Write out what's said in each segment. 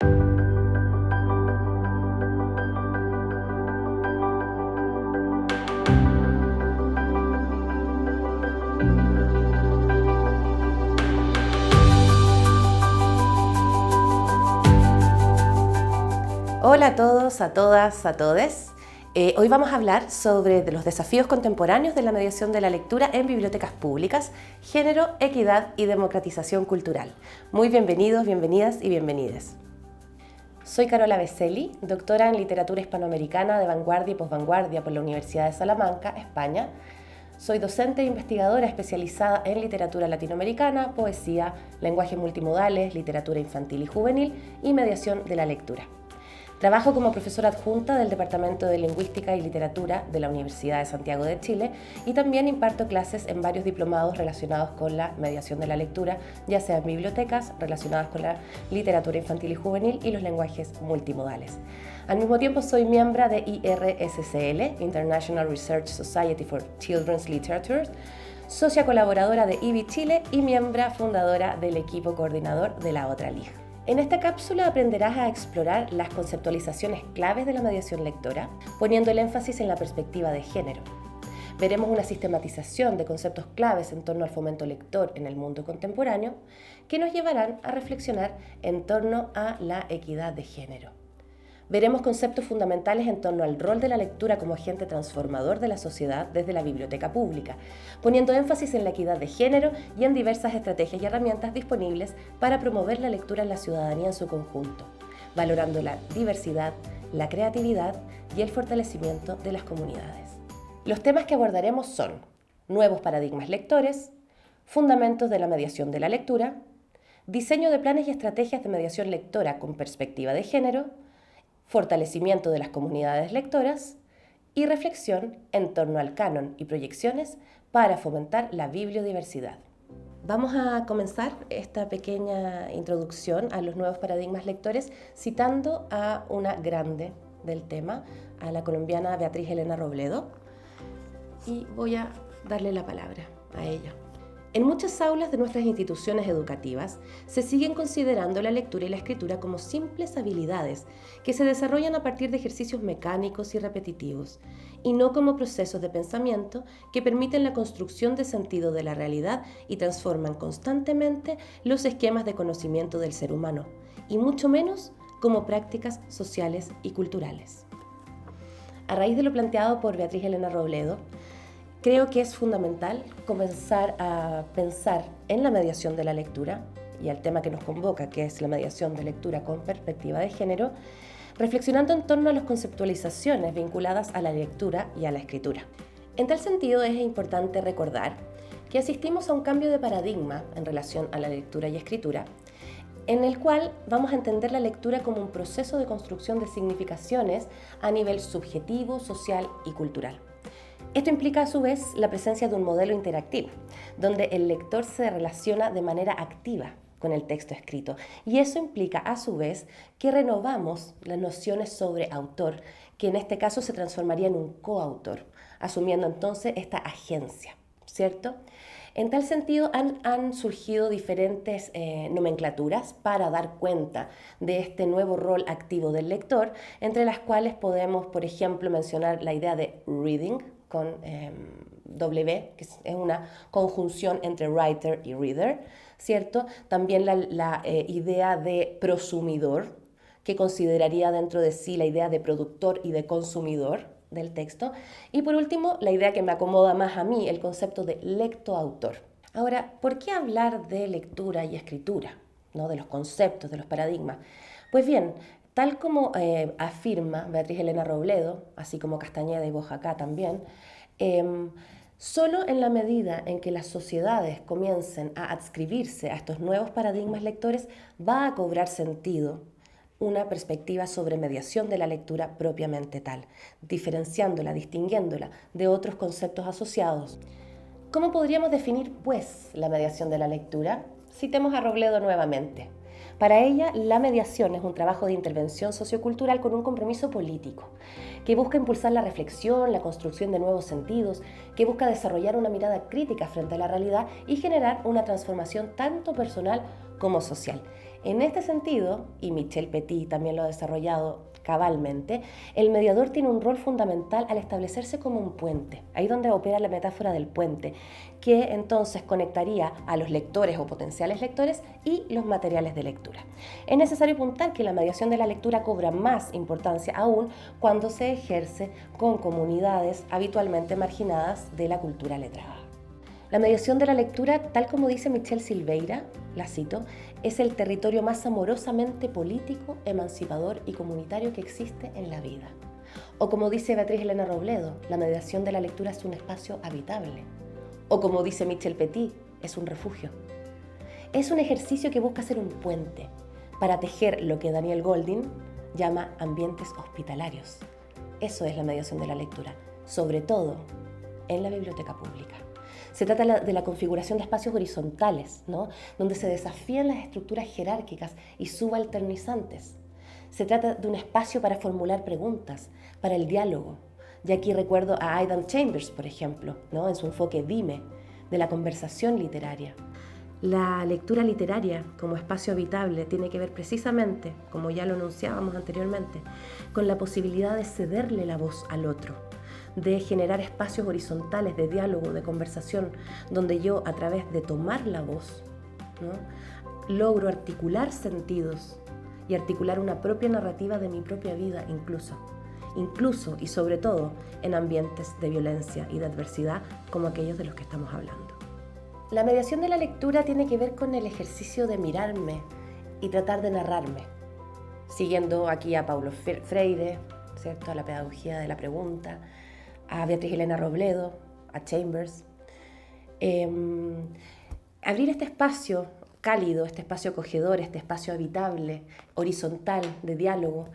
Hola a todos, a todas, a todes. Hoy vamos a hablar sobre los desafíos contemporáneos de la mediación de la lectura en bibliotecas públicas, género, equidad y democratización cultural. Muy bienvenidos, bienvenidas y bienvenides. Soy Carola Becelli, doctora en literatura hispanoamericana de vanguardia y posvanguardia por la Universidad de Salamanca, España. Soy docente e investigadora especializada en literatura latinoamericana, poesía, lenguajes multimodales, literatura infantil y juvenil y mediación de la lectura. Trabajo como profesora adjunta del Departamento de Lingüística y Literatura de la Universidad de Santiago de Chile y también imparto clases en varios diplomados relacionados con la mediación de la lectura, ya sea en bibliotecas relacionadas con la literatura infantil y juvenil y los lenguajes multimodales. Al mismo tiempo soy miembro de IRSCL, International Research Society for Children's Literature, socia colaboradora de IBI Chile y miembro fundadora del equipo coordinador de la otra LIG. En esta cápsula aprenderás a explorar las conceptualizaciones claves de la mediación lectora, poniendo el énfasis en la perspectiva de género. Veremos una sistematización de conceptos claves en torno al fomento lector en el mundo contemporáneo que nos llevarán a reflexionar en torno a la equidad de género. Veremos conceptos fundamentales en torno al rol de la lectura como agente transformador de la sociedad desde la biblioteca pública, poniendo énfasis en la equidad de género y en diversas estrategias y herramientas disponibles para promover la lectura en la ciudadanía en su conjunto, valorando la diversidad, la creatividad y el fortalecimiento de las comunidades. Los temas que abordaremos son nuevos paradigmas lectores, fundamentos de la mediación de la lectura, diseño de planes y estrategias de mediación lectora con perspectiva de género, fortalecimiento de las comunidades lectoras y reflexión en torno al canon y proyecciones para fomentar la bibliodiversidad. Vamos a comenzar esta pequeña introducción a los nuevos paradigmas lectores citando a una grande del tema, a la colombiana Beatriz Elena Robledo, y voy a darle la palabra a ella. En muchas aulas de nuestras instituciones educativas se siguen considerando la lectura y la escritura como simples habilidades que se desarrollan a partir de ejercicios mecánicos y repetitivos, y no como procesos de pensamiento que permiten la construcción de sentido de la realidad y transforman constantemente los esquemas de conocimiento del ser humano, y mucho menos como prácticas sociales y culturales. A raíz de lo planteado por Beatriz Elena Robledo, creo que es fundamental comenzar a pensar en la mediación de la lectura y al tema que nos convoca, que es la mediación de lectura con perspectiva de género, reflexionando en torno a las conceptualizaciones vinculadas a la lectura y a la escritura. En tal sentido, es importante recordar que asistimos a un cambio de paradigma en relación a la lectura y escritura, en el cual vamos a entender la lectura como un proceso de construcción de significaciones a nivel subjetivo, social y cultural. Esto implica a su vez la presencia de un modelo interactivo, donde el lector se relaciona de manera activa con el texto escrito, y eso implica a su vez que renovamos las nociones sobre autor, que en este caso se transformaría en un coautor, asumiendo entonces esta agencia, ¿cierto? En tal sentido han surgido diferentes nomenclaturas para dar cuenta de este nuevo rol activo del lector, entre las cuales podemos, por ejemplo, mencionar la idea de reading, con W, que es una conjunción entre writer y reader, ¿cierto? También la idea de prosumidor, que consideraría dentro de sí la idea de productor y de consumidor del texto. Y por último, la idea que me acomoda más a mí, el concepto de lectoautor. Ahora, ¿por qué hablar de lectura y escritura? ¿No? De los conceptos, de los paradigmas. Pues bien, tal como afirma Beatriz Elena Robledo, así como Castañeda y Bojacá también, solo en la medida en que las sociedades comiencen a adscribirse a estos nuevos paradigmas lectores va a cobrar sentido una perspectiva sobre mediación de la lectura propiamente tal, diferenciándola, distinguiéndola de otros conceptos asociados. ¿Cómo podríamos definir, pues, la mediación de la lectura? Citemos a Robledo nuevamente. Para ella, la mediación es un trabajo de intervención sociocultural con un compromiso político, que busca impulsar la reflexión, la construcción de nuevos sentidos, que busca desarrollar una mirada crítica frente a la realidad y generar una transformación tanto personal como social. En este sentido, y Michel Petit también lo ha desarrollado cabalmente, el mediador tiene un rol fundamental al establecerse como un puente, ahí donde opera la metáfora del puente, que entonces conectaría a los lectores o potenciales lectores y los materiales de lectura. Es necesario apuntar que la mediación de la lectura cobra más importancia aún cuando se ejerce con comunidades habitualmente marginadas de la cultura letrada. La mediación de la lectura, tal como dice Michel Silveira, la cito, es el territorio más amorosamente político, emancipador y comunitario que existe en la vida. O como dice Beatriz Elena Robledo, la mediación de la lectura es un espacio habitable. O como dice Michel Petit, es un refugio. Es un ejercicio que busca ser un puente para tejer lo que Daniel Goldin llama ambientes hospitalarios. Eso es la mediación de la lectura, sobre todo en la biblioteca pública. Se trata de la configuración de espacios horizontales, ¿no? Donde se desafían las estructuras jerárquicas y subalternizantes. Se trata de un espacio para formular preguntas, para el diálogo. Y aquí recuerdo a Aidan Chambers, por ejemplo, ¿no? En su enfoque Dime, de la conversación literaria. La lectura literaria como espacio habitable tiene que ver precisamente, como ya lo anunciábamos anteriormente, con la posibilidad de cederle la voz al otro, de generar espacios horizontales de diálogo, de conversación, donde yo a través de tomar la voz, ¿no?, logro articular sentidos y articular una propia narrativa de mi propia vida incluso y sobre todo en ambientes de violencia y de adversidad como aquellos de los que estamos hablando. La mediación de la lectura tiene que ver con el ejercicio de mirarme y tratar de narrarme, siguiendo aquí a Paulo Freire, ¿cierto?, a la pedagogía de la pregunta, a Beatriz Elena Robledo, a Chambers. Abrir este espacio cálido, este espacio acogedor, este espacio habitable, horizontal, de diálogo,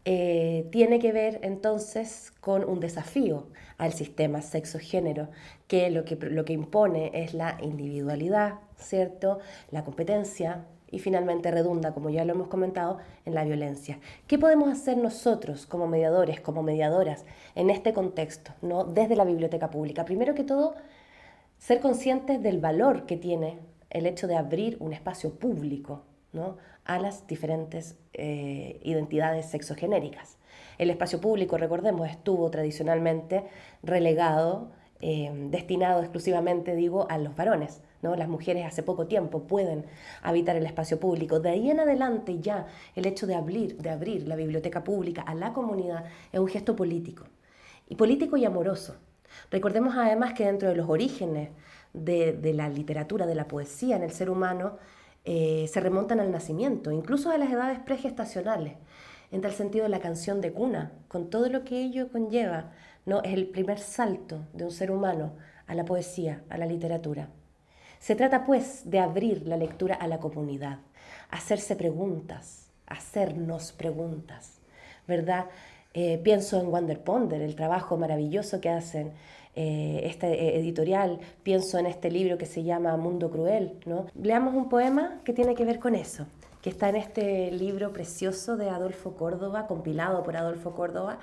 tiene que ver entonces con un desafío al sistema sexo-género, que lo que impone es la individualidad, ¿cierto?, la competencia, y finalmente redunda, como ya lo hemos comentado, en la violencia. ¿Qué podemos hacer nosotros como mediadores, como mediadoras en este contexto, ¿no?, desde la biblioteca pública? Primero que todo, ser conscientes del valor que tiene el hecho de abrir un espacio público, ¿no?, a las diferentes identidades sexogenéricas. El espacio público, recordemos, estuvo tradicionalmente relegado, destinado exclusivamente, a los varones, ¿no? Las mujeres hace poco tiempo pueden habitar el espacio público. De ahí en adelante ya el hecho de abrir la biblioteca pública a la comunidad es un gesto político y amoroso. Recordemos además que dentro de los orígenes de la literatura, de la poesía en el ser humano, se remontan al nacimiento, incluso a las edades pregestacionales. En tal sentido, la canción de cuna, con todo lo que ello conlleva, ¿no?, es el primer salto de un ser humano a la poesía, a la literatura. Se trata, pues, de abrir la lectura a la comunidad, hacerse preguntas, hacernos preguntas, ¿verdad? Pienso en Wander Ponder, el trabajo maravilloso que hacen, este editorial, pienso en este libro que se llama Mundo Cruel, ¿no? Leamos un poema que tiene que ver con eso, que está en este libro precioso de Adolfo Córdoba, compilado por Adolfo Córdoba,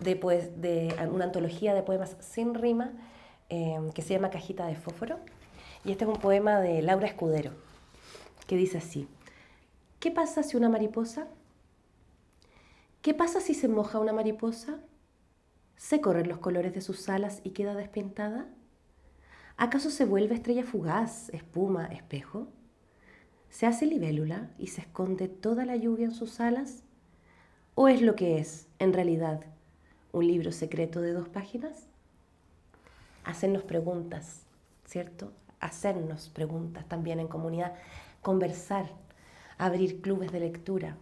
de una antología de poemas sin rima, que se llama Cajita de Fósforo. Y este es un poema de Laura Escudero, que dice así: ¿qué pasa si una mariposa? ¿Qué pasa si se moja una mariposa? ¿Se corren los colores de sus alas y queda despintada? ¿Acaso se vuelve estrella fugaz, espuma, espejo? ¿Se hace libélula y se esconde toda la lluvia en sus alas? ¿O es lo que es, en realidad, un libro secreto de 2 páginas? Hacernos preguntas, ¿cierto? Hacernos preguntas también en comunidad, conversar, abrir clubes de lectura,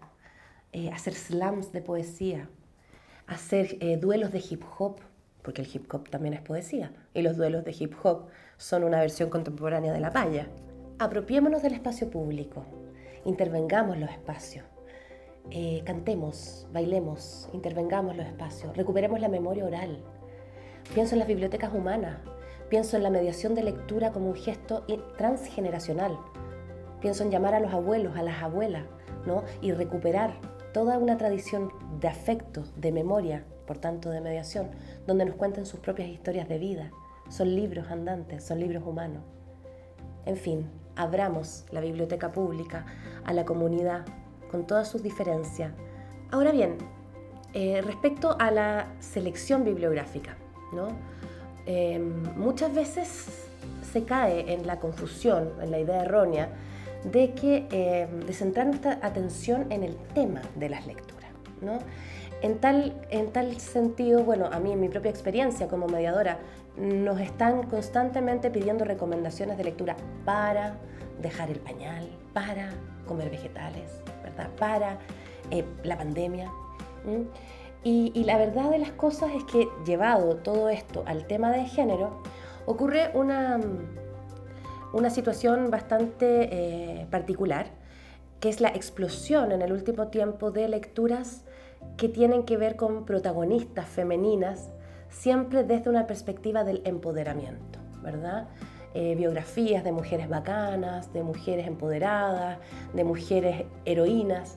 hacer slams de poesía, hacer duelos de hip hop, porque el hip hop también es poesía, y los duelos de hip hop son una versión contemporánea de la palla. Apropiémonos del espacio público, intervengamos los espacios, cantemos, bailemos, intervengamos los espacios, recuperemos la memoria oral. Pienso en las bibliotecas humanas, pienso en la mediación de lectura como un gesto transgeneracional, pienso en llamar a los abuelos, a las abuelas, ¿no?, y recuperar toda una tradición de afecto, de memoria, por tanto de mediación, donde nos cuenten sus propias historias de vida. Son libros andantes, son libros humanos. En fin, abramos la biblioteca pública a la comunidad con todas sus diferencias. Ahora bien, respecto a la selección bibliográfica, ¿no? Muchas veces se cae en la confusión, en la idea errónea de centrar nuestra atención en el tema de las lecturas, ¿no? En tal sentido, bueno, a mí en mi propia experiencia como mediadora, nos están constantemente pidiendo recomendaciones de lectura para dejar el pañal, para comer vegetales, ¿verdad? Para la pandemia. Y la verdad de las cosas es que, llevado todo esto al tema de género, ocurre una situación bastante particular, que es la explosión en el último tiempo de lecturas que tienen que ver con protagonistas femeninas, siempre desde una perspectiva del empoderamiento, ¿verdad? Biografías de mujeres bacanas, de mujeres empoderadas, de mujeres heroínas,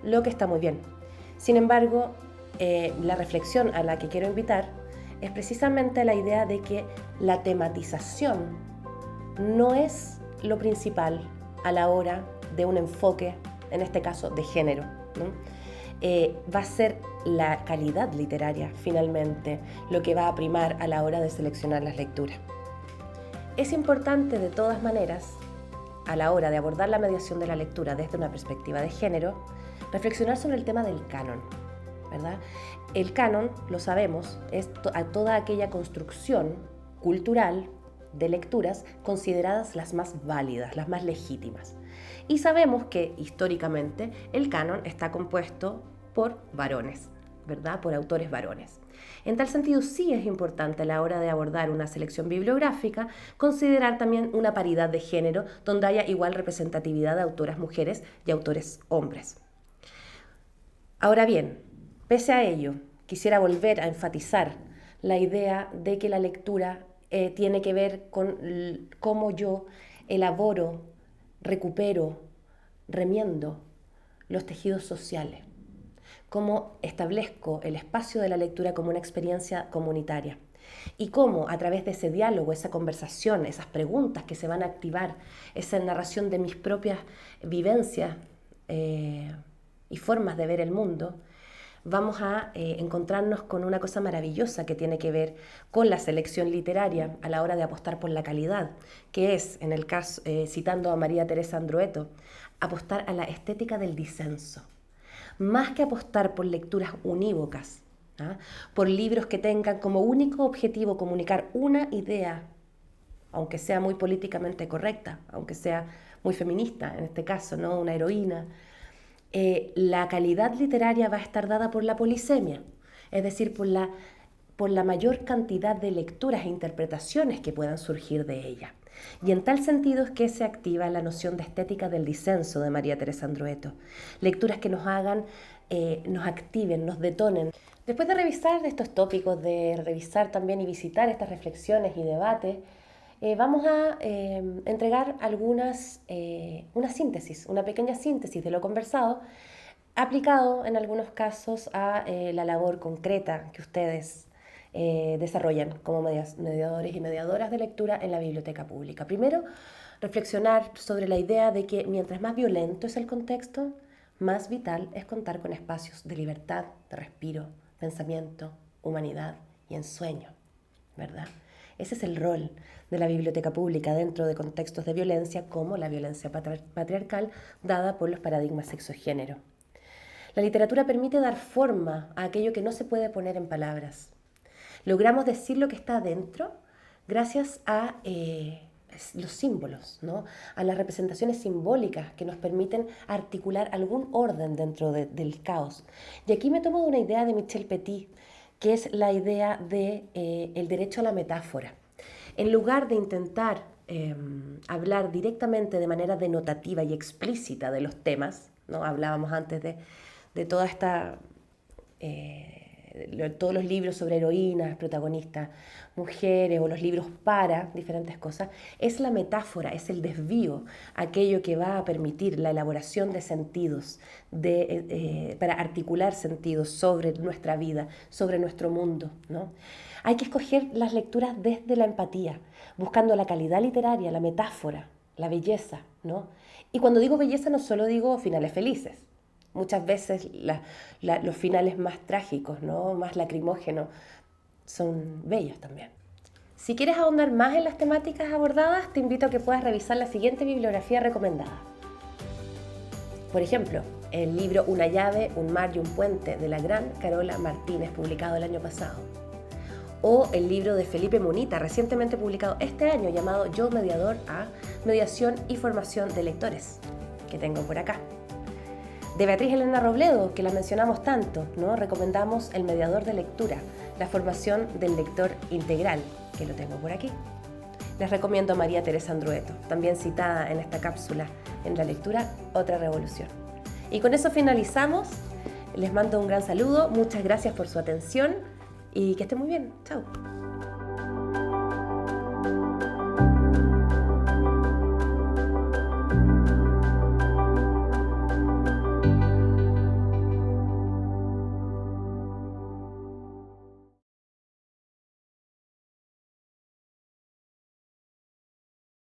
lo que está muy bien. Sin embargo, la reflexión a la que quiero invitar es precisamente la idea de que la tematización no es lo principal a la hora de un enfoque, en este caso de género, ¿no? Va a ser la calidad literaria, finalmente, lo que va a primar a la hora de seleccionar las lecturas. Es importante, de todas maneras, a la hora de abordar la mediación de la lectura desde una perspectiva de género, reflexionar sobre el tema del canon, ¿verdad? El canon, lo sabemos, es toda aquella construcción cultural de lecturas consideradas las más válidas, las más legítimas. Y sabemos que, históricamente, el canon está compuesto por varones, ¿verdad? Por autores varones. En tal sentido, sí es importante a la hora de abordar una selección bibliográfica considerar también una paridad de género donde haya igual representatividad de autoras mujeres y autores hombres. Ahora bien, pese a ello, quisiera volver a enfatizar la idea de que la lectura tiene que ver con cómo yo elaboro, recupero, remiendo los tejidos sociales, cómo establezco el espacio de la lectura como una experiencia comunitaria y cómo a través de ese diálogo, esa conversación, esas preguntas que se van a activar, esa narración de mis propias vivencias y formas de ver el mundo, vamos a encontrarnos con una cosa maravillosa que tiene que ver con la selección literaria a la hora de apostar por la calidad, que es, en el caso, citando a María Teresa Andrueto, apostar a la estética del disenso. Más que apostar por lecturas unívocas, ¿ah? Por libros que tengan como único objetivo comunicar una idea, aunque sea muy políticamente correcta, aunque sea muy feminista, en este caso, ¿no? Una heroína, la calidad literaria va a estar dada por la polisemia, es decir, por la mayor cantidad de lecturas e interpretaciones que puedan surgir de ella. Y en tal sentido es que se activa la noción de estética del disenso de María Teresa Andrueto. Lecturas que nos hagan, nos activen, nos detonen. Después de revisar estos tópicos, de revisar también y visitar estas reflexiones y debates, vamos a entregar una síntesis, una pequeña síntesis de lo conversado, aplicado en algunos casos a la labor concreta que ustedes desarrollan como mediadores y mediadoras de lectura en la biblioteca pública. Primero, reflexionar sobre la idea de que mientras más violento es el contexto, más vital es contar con espacios de libertad, de respiro, pensamiento, humanidad y ensueño, ¿verdad? Ese es el rol de la biblioteca pública dentro de contextos de violencia como la violencia patriarcal dada por los paradigmas sexo-género. La literatura permite dar forma a aquello que no se puede poner en palabras. Logramos decir lo que está adentro gracias a los símbolos, ¿no? A las representaciones simbólicas que nos permiten articular algún orden dentro del caos. Y aquí me tomo de una idea de Michel Petit, que es la idea del derecho a la metáfora. En lugar de intentar hablar directamente de manera denotativa y explícita de los temas, ¿no? Hablábamos antes de toda esta... todos los libros sobre heroínas, protagonistas, mujeres o los libros para diferentes cosas, es la metáfora, es el desvío, aquello que va a permitir la elaboración de sentidos, para articular sentidos sobre nuestra vida, sobre nuestro mundo, ¿no? Hay que escoger las lecturas desde la empatía, buscando la calidad literaria, la metáfora, la belleza, ¿no? Y cuando digo belleza no solo digo finales felices. Muchas veces los finales más trágicos, ¿no? Más lacrimógenos, son bellos también. Si quieres ahondar más en las temáticas abordadas, te invito a que puedas revisar la siguiente bibliografía recomendada. Por ejemplo, el libro Una llave, un mar y un puente de la gran Carola Martínez, publicado el año pasado. O el libro de Felipe Munita, recientemente publicado este año, llamado Yo Mediador A, Mediación y Formación de Lectores, que tengo por acá. De Beatriz Elena Robledo, que la mencionamos tanto, ¿no? Recomendamos El Mediador de Lectura, la formación del lector integral, que lo tengo por aquí. Les recomiendo a María Teresa Andrueto, también citada en esta cápsula en la lectura Otra Revolución. Y con eso finalizamos. Les mando un gran saludo, muchas gracias por su atención y que estén muy bien. Chao.